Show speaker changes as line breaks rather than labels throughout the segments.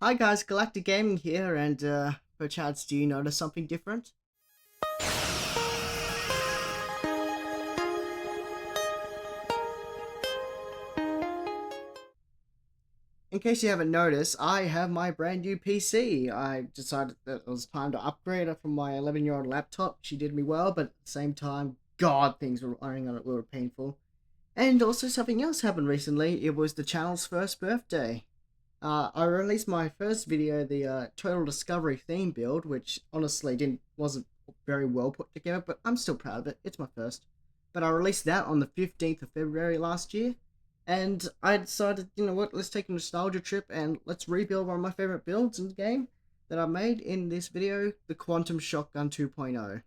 Hi guys, GalacticGaming here, and perchance do you notice something different? In case you haven't noticed, I have my brand new PC. I decided that it was time to upgrade it from my 11-year-old laptop. She did me well, but at the same time, God, things were running on it were painful. And also something else happened recently. It was the channel's first birthday. I released my first video, the Total Discovery theme build, which honestly wasn't very well put together, but I'm still proud of it. It's my first. But I released that on the 15th of February last year, and I decided, you know what, let's take a nostalgia trip and let's rebuild one of my favorite builds in the game that I made in this video, the Quantum Shotgun 2.0.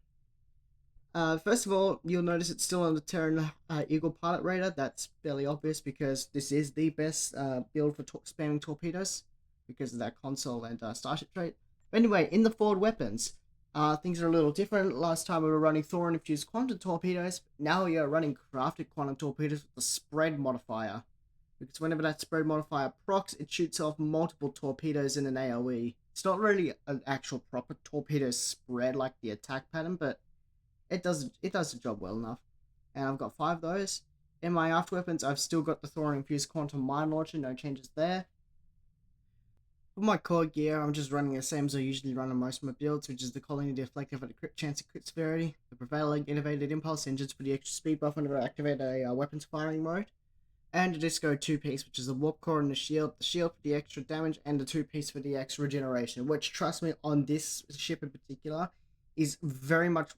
First of all, you'll notice it's still on the Terran Eagle Pilot Radar. That's fairly obvious because this is the best build for spamming torpedoes because of that console and starship trait. But anyway, in the forward weapons, things are a little different. Last time we were running Thorium-infused quantum torpedoes. Now we are running crafted quantum torpedoes with the spread modifier. Because whenever that spread modifier procs, it shoots off multiple torpedoes in an AoE. It's not really an actual proper torpedo spread like the attack pattern, but it does the job well enough. And I've got 5 of those. In my after weapons, I've still got the Thorium Infused Quantum Mine Launcher, no changes there. For my core gear, I'm just running the same as I usually run on most of my builds, which is the Colony Deflector for the crit chance and crit severity, the Prevailing Innovated Impulse Engines for the extra speed buff whenever I activate a weapons firing mode, and the Disco 2-piece, which is the Warp Core and the Shield for the extra damage, and the 2-piece for the extra regeneration, which, trust me, on this ship in particular, is very much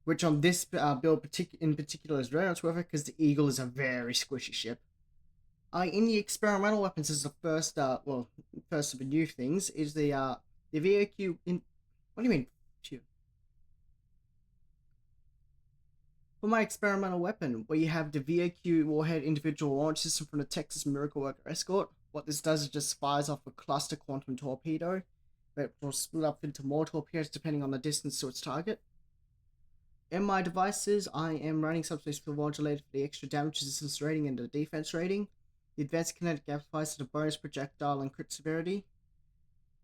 which on this build in particular is very much worth it because the Eagle is a very squishy ship. In the experimental weapons, is the first, first of the new things is the VOQ in. What do you mean? Phew. For my experimental weapon, where you have the VOQ warhead individual launch system from the Texas Miracle Worker Escort. What this does is just fires off a cluster quantum torpedo that will split up into more torpedoes depending on the distance to its target. In my devices, I am running Subspace Field Modulator for the extra damage resistance rating and the defense rating, the advanced kinetic amplifiers for the bonus projectile and crit severity,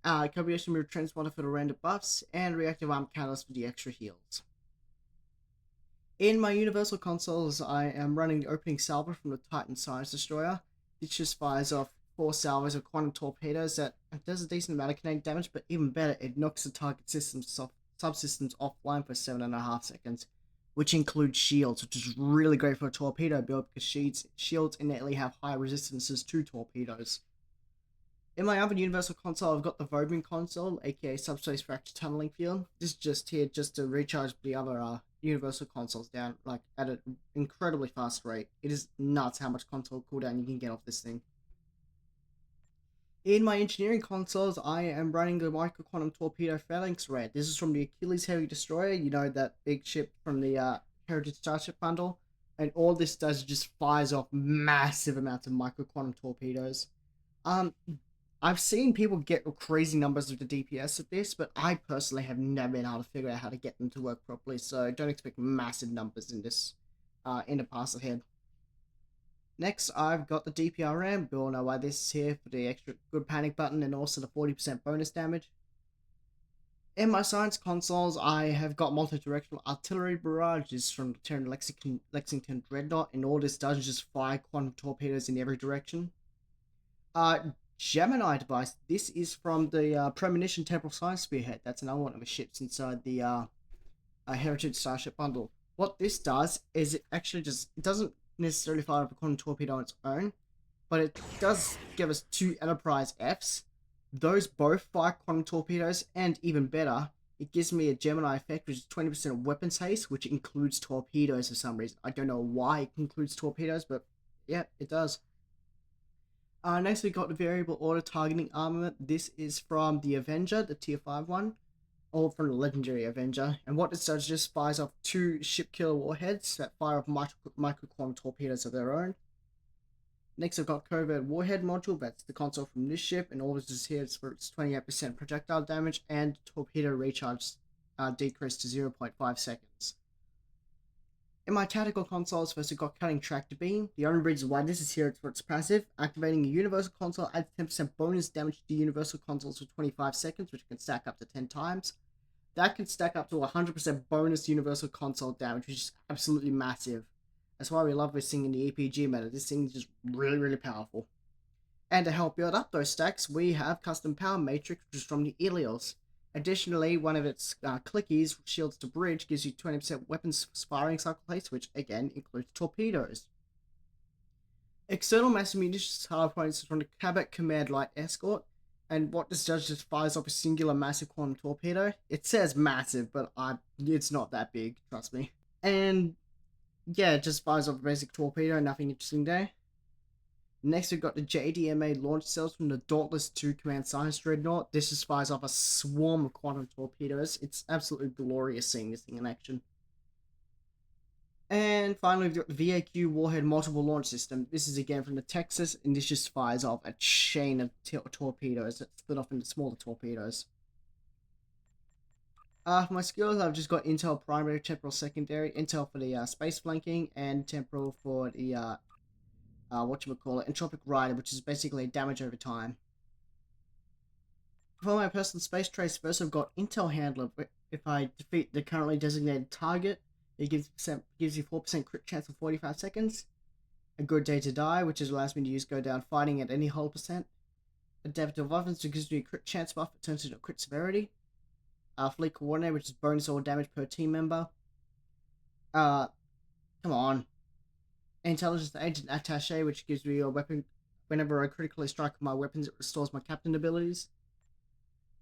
combination mirror transponder for the random buffs, and reactive arm catalyst for the extra heals. In my universal consoles, I am running the opening salvo from the Titan Science Destroyer. It just fires off 4 salvos of quantum torpedoes that does a decent amount of kinetic damage, but even better, it knocks the target subsystems offline for 7.5 seconds, which includes shields, which is really great for a torpedo build because shields innately have high resistances to torpedoes. In my other universal console, I've got the Vobin console, aka Subspace Fracture Tunneling Field. This is just here just to recharge the other universal consoles down like at an incredibly fast rate. It is nuts how much console cooldown you can get off this thing. In my engineering consoles, I am running the Micro Quantum Torpedo Phalanx Red. This is from the Achilles Heavy Destroyer, you know, that big ship from the Heritage Starship bundle. And all this does is just fires off massive amounts of Micro Quantum Torpedoes. Um, I've seen people get crazy numbers of the DPS of this, but I personally have never been able to figure out how to get them to work properly, so don't expect massive numbers in this, in the pass ahead. Next, I've got the DPRM. We all know why this is here, for the extra good panic button and also the 40% bonus damage. In my science consoles, I have got multi-directional artillery barrages from the Terran Lexington Dreadnought, and all this does is just fire quantum torpedoes in every direction. Gemini device. This is from the Premonition Temporal Science Spearhead. That's another one of the ships inside the Heritage Starship bundle. What this does is it doesn't necessarily fire up a quantum torpedo on its own, but it does give us 2 Enterprise Fs. Those both fire quantum torpedoes, and even better, it gives me a Gemini effect, which is 20% weapons haste, which includes torpedoes for some reason. I don't know why it includes torpedoes, but yeah, it does. Next we got the variable auto targeting armament. This is from the Avenger, the tier 5 one, or from the legendary Avenger. And what this does is just fires off 2 ship killer warheads that fire off micro quantum torpedoes of their own. Next I've got Covert Warhead Module. That's the console from this ship, and all this is here is for its 28% projectile damage and torpedo recharge decreased to 0.5 seconds. In my tactical consoles, first we got Cutting Tractor Beam. The only reason why this is here is for its passive. Activating a Universal Console adds 10% bonus damage to Universal Consoles for 25 seconds, which can stack up to 10 times. That can stack up to 100% bonus Universal Console damage, which is absolutely massive. That's why we love this thing in the EPG meta. This thing is just really, really powerful. And to help build up those stacks, we have Custom Power Matrix, which is from the Ilios. Additionally, one of its clickies, Shields to Bridge, gives you 20% weapons firing cycle pace, which again includes torpedoes. External massive munitions hard points from the Cabot Command Light Escort, and what this does just fires off a singular massive quantum torpedo. It says massive, but it's not that big, trust me. And yeah, it just fires off a basic torpedo, nothing interesting there. Next, we've got the JDMA launch cells from the Dauntless 2 Command Science Dreadnought. This just fires off a swarm of quantum torpedoes. It's absolutely glorious seeing this thing in action. And finally, we've got the VAQ Warhead Multiple Launch System. This is again from the Texas, and this just fires off a chain of torpedoes that split off into smaller torpedoes. For my skills, I've just got Intel Primary, Temporal Secondary, Intel for the space flanking, and Temporal for the Entropic Rider, which is basically damage over time. For my personal space trace, first I've got Intel Handler. If I defeat the currently designated target, it gives you 4% crit chance for 45 seconds. A Good Day to Die, which allows me to use Go Down Fighting at any whole percent. Adaptive Weapons, which gives me a crit chance buff, it turns into crit severity. Fleet Coordinator, which is bonus all damage per team member. Come on. Intelligence Agent Attache, which gives me a weapon. Whenever I critically strike my weapons, it restores my captain abilities.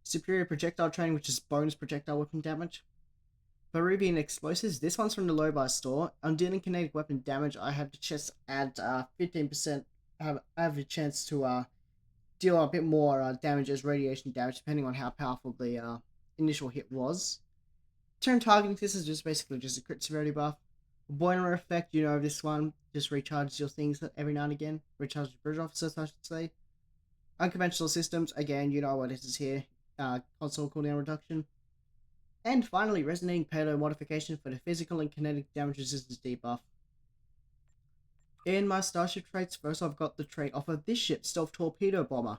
Superior Projectile Training, which is bonus projectile weapon damage. Peruvian Explosives, this one's from the low buy store. On dealing kinetic weapon damage, I have to just add 15%. I have a chance to deal a bit more damage as radiation damage, depending on how powerful the initial hit was. Turn targeting, this is just basically just a crit severity buff. Boiler Effect, you know this one, just recharges your things every now and again. Recharges bridge officers, I should say. Unconventional Systems, again, you know what it is here. Console cooldown reduction. And finally, Resonating Payload Modification for the physical and kinetic damage resistance debuff. In my starship traits, first I've got the trait off of this ship, Stealth Torpedo Bomber.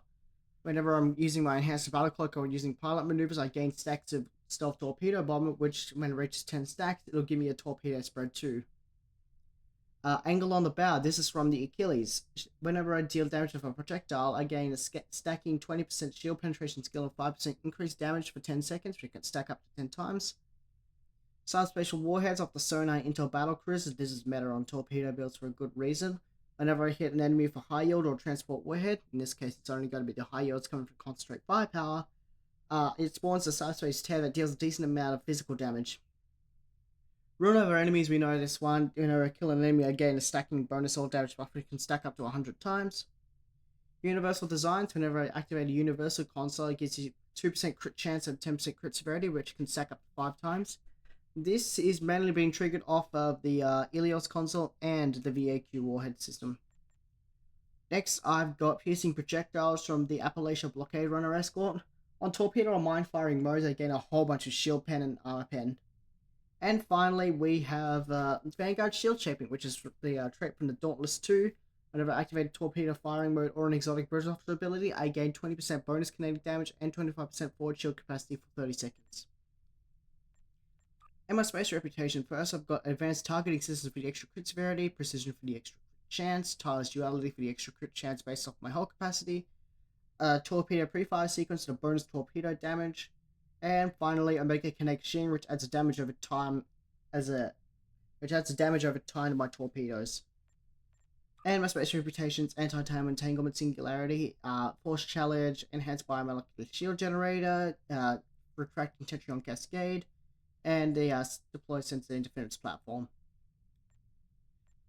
Whenever I'm using my enhanced battle cloak or using pilot maneuvers, I gain stacks of Stealth Torpedo Bomber, which when it reaches 10 stacks, it'll give me a torpedo spread too. Angle on the Bow, this is from the Achilles. Whenever I deal damage with a projectile, I gain a stacking 20% shield penetration skill and 5% increased damage for 10 seconds, which can stack up to 10 times. Subspatial Warheads off the Sonar Intel Battle Cruiser, this is meta on torpedo builds for a good reason. Whenever I hit an enemy for high yield or transport warhead, in this case it's only going to be the high yields coming from concentrate firepower, it spawns a subspace tear that deals a decent amount of physical damage. Run over enemies, we know this one. Whenever I kill an enemy, I gain a stacking bonus all damage buff, which can stack up to 100 times. Universal Designs, whenever I activate a Universal Console, it gives you 2% crit chance and 10% crit severity, which can stack up to 5 times. This is mainly being triggered off of the Ilios console and the VAQ warhead system. Next, I've got Piercing Projectiles from the Appalachia Blockade Runner Escort. On torpedo or mine firing modes, I gain a whole bunch of shield pen and armor pen. And finally, we have Vanguard Shield Shaping, which is the trait from the Dauntless 2. Whenever I activate a torpedo firing mode or an exotic bridge officer ability, I gain 20% bonus kinetic damage and 25% forward shield capacity for 30 seconds. And my space reputation, first I've got Advanced Targeting Systems for the extra crit severity, Precision for the extra crit chance, Tireless Duality for the extra crit chance based off my hull capacity, Torpedo Pre-Fire Sequence for the bonus torpedo damage, and finally Omega Kinetic Sheen, which adds a damage over time to my torpedoes. And my space reputations, Anti-Time Entanglement Singularity, Force Challenge, Enhanced Biomolecular Shield Generator, Retracting Tetrion Cascade, and the Deploy Sensor Interference Platform.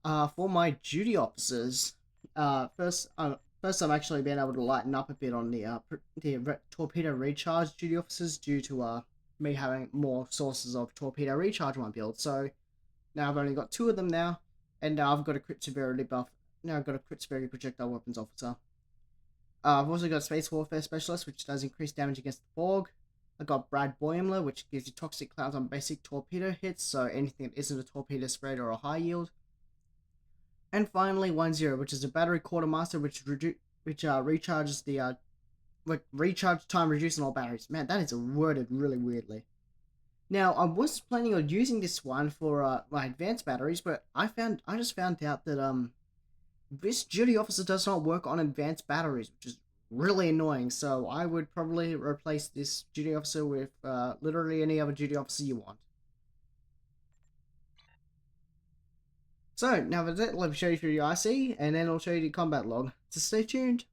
For my duty officers, first I'm actually being able to lighten up a bit on the torpedo recharge duty officers due to me having more sources of torpedo recharge on my build. So now I've only got 2 of them now, and now I've got a crit severity buff. Now I've got a crit severity projectile weapons officer. I've also got a Space Warfare Specialist, which does increased damage against the fog. I got Brad Boimler, which gives you toxic clouds on basic torpedo hits, so anything that isn't a torpedo spread or a high yield. And finally 1-0, which is a battery quartermaster, which recharges the recharge time reducing all batteries. Man, that is worded really weirdly. Now, I was planning on using this one for my advanced batteries, but I just found out that this duty officer does not work on advanced batteries, which is really annoying. So I would probably replace this duty officer with literally any other duty officer you want. So now that's it. Let me show you through the IC, and then I'll show you the combat log. So stay tuned.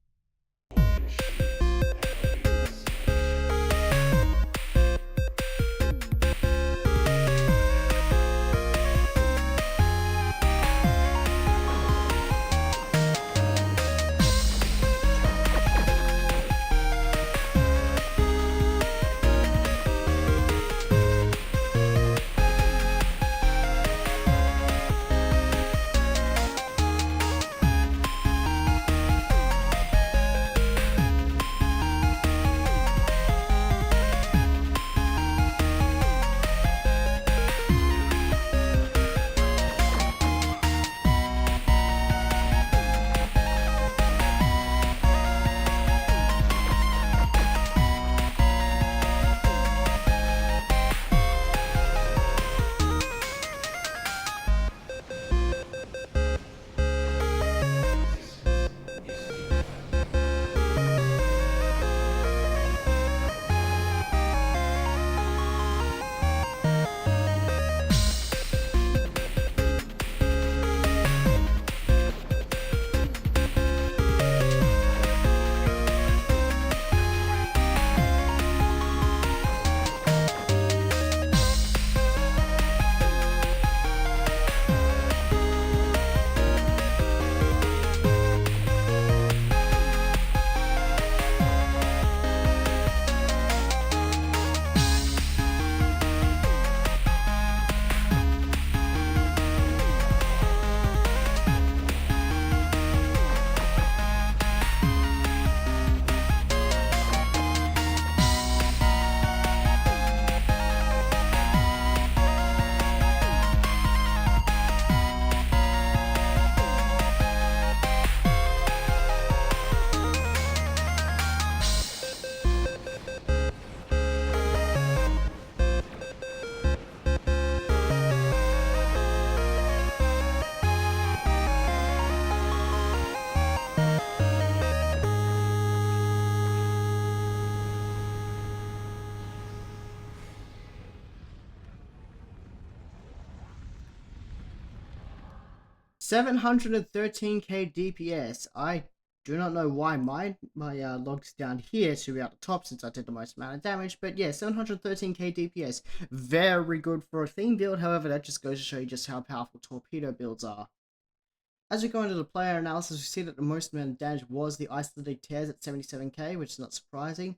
713k DPS. I do not know why my log's down here to be at the top since I did the most amount of damage, but yeah, 713k DPS. Very good for a theme build, however, that just goes to show you just how powerful torpedo builds are. As we go into the player analysis, we see that the most amount of damage was the isolated tears at 77k, which is not surprising.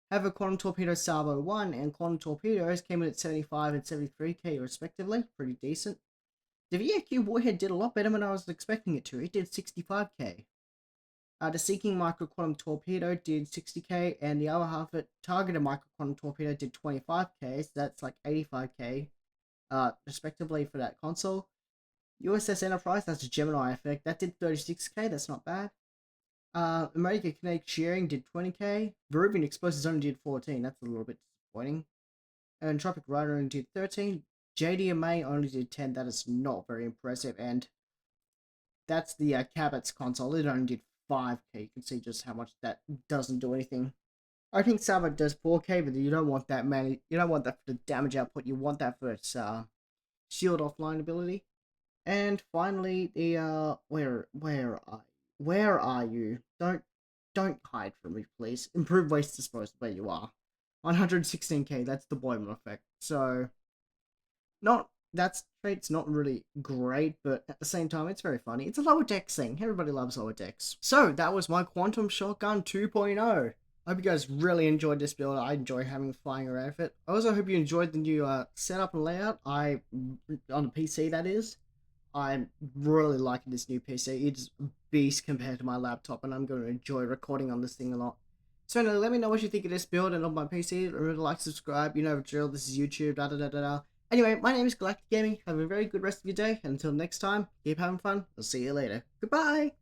However, Quantum Torpedo Salvo 1 and Quantum Torpedoes came in at 75 and 73k respectively, pretty decent. The VAQ Warhead did a lot better than I was expecting it to. It did 65k. The Seeking Micro Quantum Torpedo did 60k, and the other half of it, Targeted Micro Quantum Torpedo, did 25k, so that's like 85k, respectively for that console. USS Enterprise, that's a Gemini effect, that did 36k, that's not bad. American Kinetic Shearing did 20k. Veruvian Explosives only did 14, that's a little bit disappointing. And Tropic Rider only did 13. JDMA only did 10, that is not very impressive, and that's the Cabot's console, it only did 5k, you can see just how much that doesn't do anything. I think Salvo does 4k, but you don't want that many, you don't want that for the damage output, you want that for its shield offline ability. And finally, the where are you? Don't hide from me, please. Improve waste disposal, where you are. 116k, that's the Boimler effect. So that trait's not really great, but at the same time, it's very funny. It's a lower deck thing. Everybody loves lower decks. So that was my Quantum Shotgun 2.0. I hope you guys really enjoyed this build. I enjoy having flying around with it. I also hope you enjoyed the new setup and layout. On the PC, that is. I'm really liking this new PC. It's a beast compared to my laptop, and I'm going to enjoy recording on this thing a lot. So anyway, let me know what you think of this build and on my PC. Remember to like, subscribe. You know the drill. This is YouTube. Da da da da da. Anyway, my name is GalacticGaming. Have a very good rest of your day. And until next time, keep having fun. I'll see you later. Goodbye.